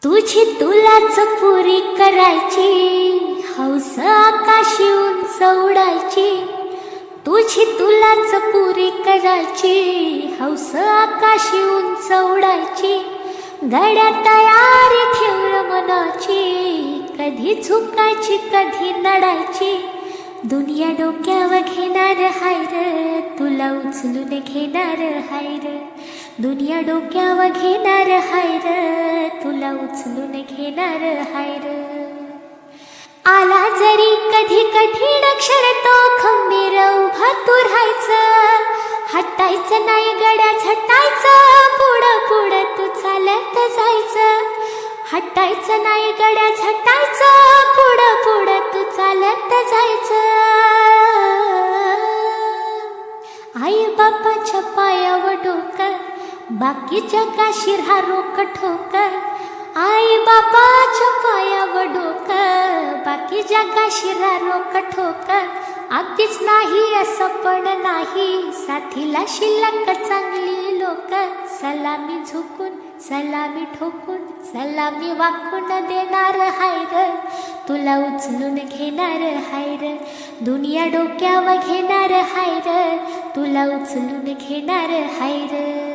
तुझी तुलाच पुरी करायची, हौस आकाशी उंच उडायची. तुझी तुलाच पुरी करायची, हौस आकाशी उंच उडायची. गड्या तयारी ठेव र मनाची, कधी झुकायची कधी नडायची. दुनिया डोक्यावर घेणार हाय र, तुला उचलून घेणार हाय र. दुनिया डोक्यावर घेणार हाय र, तुला उचलून घेणार हाय र. आला जरी कधी कठीण क्षण तो खंबीर उभा तू राहायचं. हटायचं नाही गड्या झटायचं, पुढं पुढं तू चालत जायचं. हटायचं नाही गड्या झटायचं, पुढं पुढं तू चालत जायचं. आई बापाच्या पायावर डोकं, बाकीच्या काशी रोक ठोक. आई बापाच्या पायावर डोकं, बाकी जगाशी रोक ठोक. अगदीच नाही असं पण नाही, साथीला शिल्लक चांगली लोक. सलामी झुकून सलामी ठोकून, सलामी वाकून देणार हाय र, तुला उचलून घेणार हाय र. दुनिया डोक्यावर घेणार हाय र, तुला उचलून घेणार हाय र.